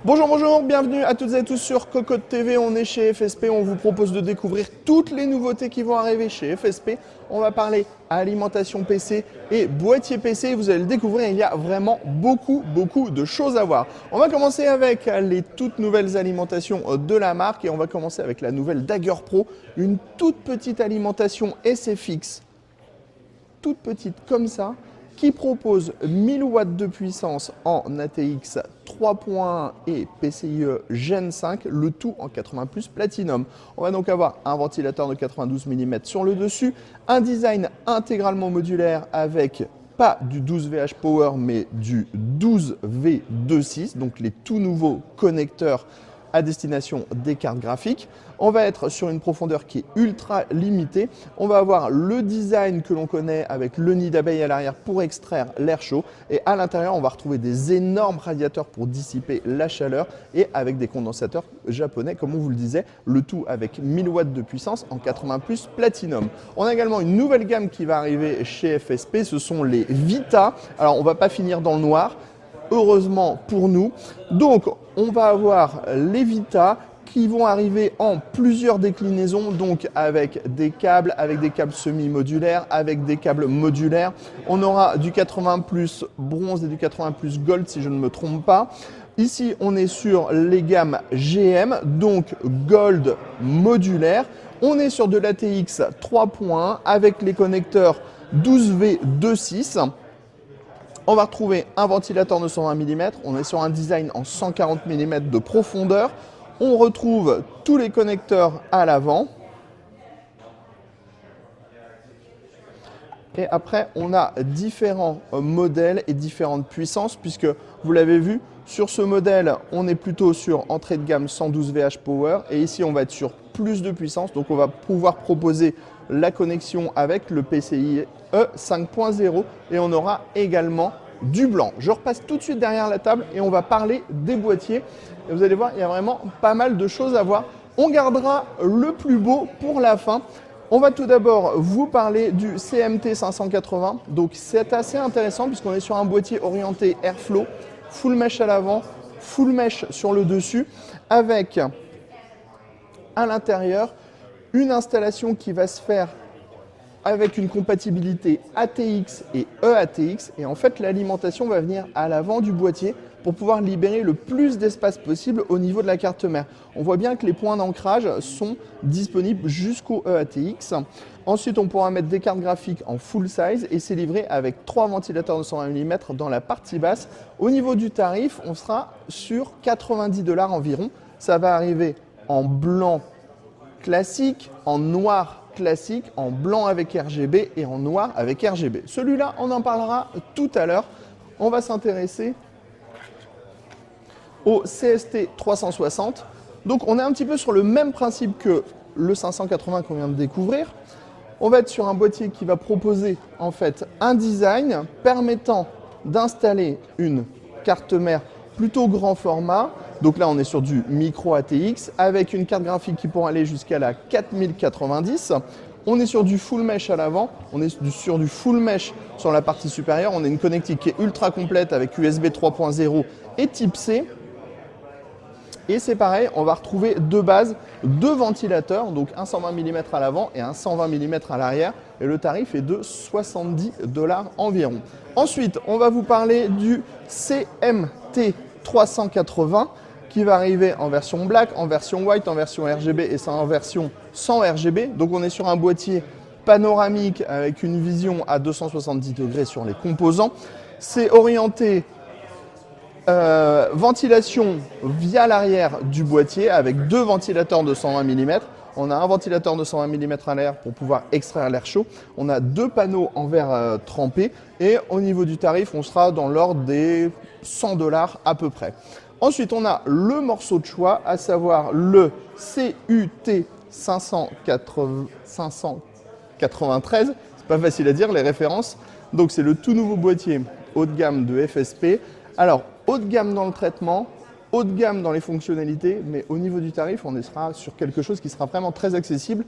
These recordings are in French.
Bonjour, bonjour, bienvenue à toutes et à tous sur Cocotte TV. On est chez FSP, on vous propose de découvrir toutes les nouveautés qui vont arriver chez FSP. On va parler alimentation PC et boîtier PC. Vous allez le découvrir, il y a vraiment beaucoup de choses à voir. On va commencer avec les toutes nouvelles alimentations de la marque et on va commencer avec la nouvelle Dagger Pro, une toute petite alimentation SFX, toute petite comme ça, qui propose 1000 watts de puissance en ATX 3.1 et PCIe Gen 5, le tout en 80 Plus Platinum. On va donc avoir un ventilateur de 92 mm sur le dessus, un design intégralement modulaire avec pas du 12VH Power mais du 12V26, donc les tout nouveaux connecteurs à destination des cartes graphiques. On va être sur une profondeur qui est ultra limitée. On va avoir le design que l'on connaît avec le nid d'abeille à l'arrière pour extraire l'air chaud. Et à l'intérieur, on va retrouver des énormes radiateurs pour dissiper la chaleur et avec des condensateurs japonais, comme on vous le disait, le tout avec 1000 watts de puissance en 80 Plus Platinum. On a également une nouvelle gamme qui va arriver chez FSP, ce sont les Vita. Alors, on ne va pas finir dans le noir, heureusement pour nous. Donc, on va avoir les Vita qui vont arriver en plusieurs déclinaisons, donc avec des câbles semi-modulaires, avec des câbles modulaires. On aura du 80 Plus bronze et du 80 Plus gold si je ne me trompe pas. Ici, on est sur les gammes GM, donc gold modulaire. On est sur de l'ATX 3.1 avec les connecteurs 12V26. On va retrouver un ventilateur de 120 mm, on est sur un design en 140 mm de profondeur. On retrouve tous les connecteurs à l'avant. Et après, on a différents modèles et différentes puissances, puisque vous l'avez vu, sur ce modèle, on est plutôt sur entrée de gamme 112 VH Power. Et ici, on va être sur plus de puissance. Donc, on va pouvoir proposer la connexion avec le PCIe 5.0 et on aura également du blanc. Je repasse tout de suite derrière la table et on va parler des boîtiers. Et vous allez voir, il y a vraiment pas mal de choses à voir. On gardera le plus beau pour la fin. On va tout d'abord vous parler du CMT 580. Donc c'est assez intéressant puisqu'on est sur un boîtier orienté Airflow, full mesh à l'avant, full mesh sur le dessus, avec à l'intérieur une installation qui va se faire avec une compatibilité ATX et EATX. Et en fait, l'alimentation va venir à l'avant du boîtier pour pouvoir libérer le plus d'espace possible au niveau de la carte mère. On voit bien que les points d'ancrage sont disponibles jusqu'au EATX. Ensuite, on pourra mettre des cartes graphiques en full size et c'est livré avec 3 ventilateurs de 120 mm dans la partie basse. Au niveau du tarif, on sera sur 90 $ environ. Ça va arriver en blanc classique, en noir classique, en blanc avec RGB et en noir avec RGB. Celui-là, on en parlera tout à l'heure. On va s'intéresser au CST 360. Donc on est un petit peu sur le même principe que le 580 qu'on vient de découvrir. On va être sur un boîtier qui va proposer en fait un design permettant d'installer une carte mère plutôt grand format. Donc là, on est sur du micro ATX avec une carte graphique qui pourra aller jusqu'à la 4090. On est sur du full mesh à l'avant, on est sur du full mesh sur la partie supérieure. On a une connectique qui est ultra complète avec USB 3.0 et type C. Et c'est pareil, on va retrouver de base 2 ventilateurs, donc un 120 mm à l'avant et un 120 mm à l'arrière. Et le tarif est de 70 $ environ. Ensuite, on va vous parler du CMT 380 qui va arriver en version black, en version white, en version RGB et en version sans RGB. Donc on est sur un boîtier panoramique avec une vision à 270 degrés sur les composants. C'est orienté ventilation via l'arrière du boîtier avec 2 ventilateurs de 120 mm. On a un ventilateur de 120 mm à l'arrière pour pouvoir extraire l'air chaud. On a 2 panneaux en verre trempé et au niveau du tarif, on sera dans l'ordre des 100 $ à peu près. Ensuite, on a le morceau de choix, à savoir le CUT 593. C'est pas facile à dire les références. Donc c'est le tout nouveau boîtier haut de gamme de FSP. Alors, haut de gamme dans le traitement, haut de gamme dans les fonctionnalités, mais au niveau du tarif, on sera sur quelque chose qui sera vraiment très accessible.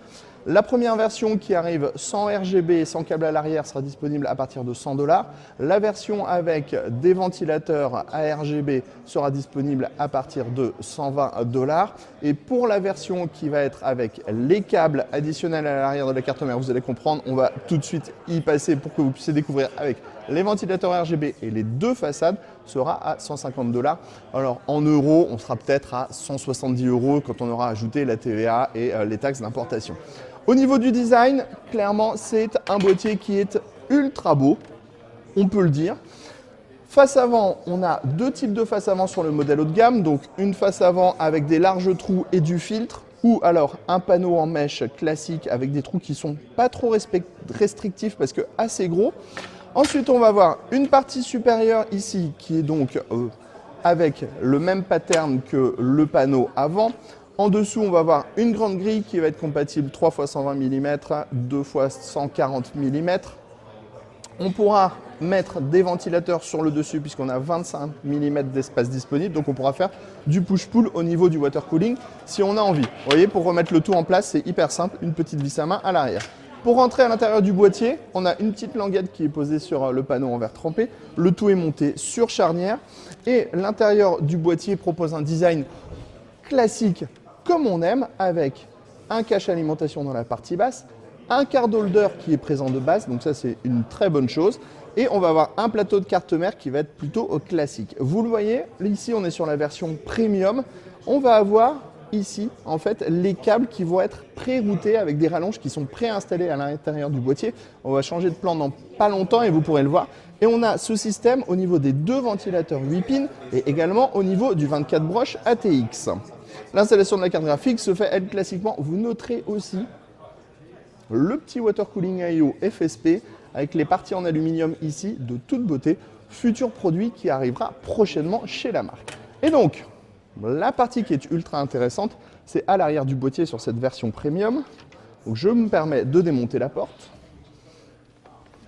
La première version qui arrive sans RGB et sans câble à l'arrière sera disponible à partir de 100 $. La version avec des ventilateurs à RGB sera disponible à partir de 120 $. Et pour la version qui va être avec les câbles additionnels à l'arrière de la carte mère, vous allez comprendre, on va tout de suite y passer pour que vous puissiez découvrir avec les ventilateurs RGB et les deux façades, sera à 150 $. Alors en euros, on sera peut-être à 170 € quand on aura ajouté la TVA et les taxes d'importation. Au niveau du design, clairement, c'est un boîtier qui est ultra beau, on peut le dire. Face avant, on a deux types de face avant sur le modèle haut de gamme. Donc une face avant avec des larges trous et du filtre, ou alors un panneau en mèche classique avec des trous qui sont pas trop restrictifs parce que assez gros. Ensuite, on va avoir une partie supérieure ici qui est donc avec le même pattern que le panneau avant. En dessous, on va avoir une grande grille qui va être compatible 3 x 120 mm, 2 x 140 mm. On pourra mettre des ventilateurs sur le dessus puisqu'on a 25 mm d'espace disponible. Donc on pourra faire du push-pull au niveau du water cooling si on a envie. Vous voyez, pour remettre le tout en place, c'est hyper simple, une petite vis à main à l'arrière. Pour rentrer à l'intérieur du boîtier, on a une petite languette qui est posée sur le panneau en verre trempé. Le tout est monté sur charnière et l'intérieur du boîtier propose un design classique comme on aime, avec un cache alimentation dans la partie basse, un card holder qui est présent de base, donc ça c'est une très bonne chose, et on va avoir un plateau de carte mère qui va être plutôt classique. Vous le voyez, ici on est sur la version premium, on va avoir ici en fait les câbles qui vont être pré-routés avec des rallonges qui sont préinstallées à l'intérieur du boîtier. On va changer de plan dans pas longtemps et vous pourrez le voir. Et on a ce système au niveau des deux ventilateurs 8 pins et également au niveau du 24 broches ATX. L'installation de la carte graphique se fait, elle, classiquement. Vous noterez aussi le petit water cooling IO FSP avec les parties en aluminium ici, de toute beauté. Futur produit qui arrivera prochainement chez la marque. Et donc, la partie qui est ultra intéressante, c'est à l'arrière du boîtier sur cette version premium. Donc, je me permets de démonter la porte.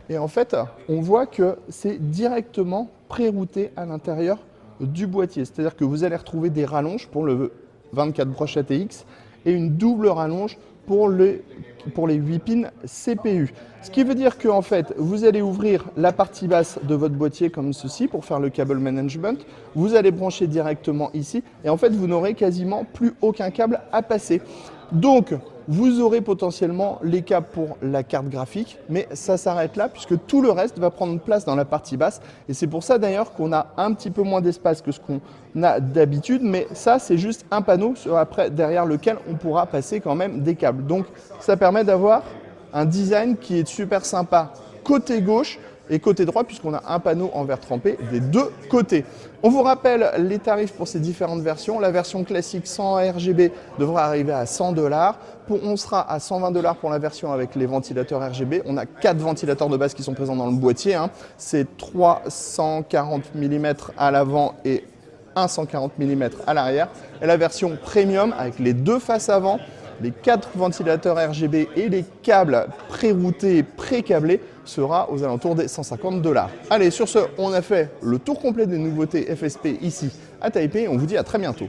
Et en fait, on voit que c'est directement pré-routé à l'intérieur du boîtier. C'est-à-dire que vous allez retrouver des rallonges pour le 24 broches ATX et une double rallonge pour les 8 pins CPU. Ce qui veut dire que en fait, vous allez ouvrir la partie basse de votre boîtier comme ceci pour faire le cable management. Vous allez brancher directement ici et en fait, vous n'aurez quasiment plus aucun câble à passer. Donc, vous aurez potentiellement les câbles pour la carte graphique, mais ça s'arrête là puisque tout le reste va prendre place dans la partie basse. Et c'est pour ça d'ailleurs qu'on a un petit peu moins d'espace que ce qu'on a d'habitude, mais ça c'est juste un panneau après, derrière lequel on pourra passer quand même des câbles. Donc ça permet d'avoir un design qui est super sympa côté gauche et côté droit puisqu'on a un panneau en verre trempé des deux côtés. On vous rappelle les tarifs pour ces différentes versions. La version classique sans RGB devra arriver à 100 $. On sera à 120 $ pour la version avec les ventilateurs RGB. On a 4 ventilateurs de base qui sont présents dans le boîtier. C'est 340 mm à l'avant et 140 mm à l'arrière. Et la version premium avec les deux faces avant, les 4 ventilateurs RGB et les câbles pré-routés et pré-câblés sera aux alentours des 150 $. Allez, sur ce, on a fait le tour complet des nouveautés FSP ici à Taipei. On vous dit à très bientôt.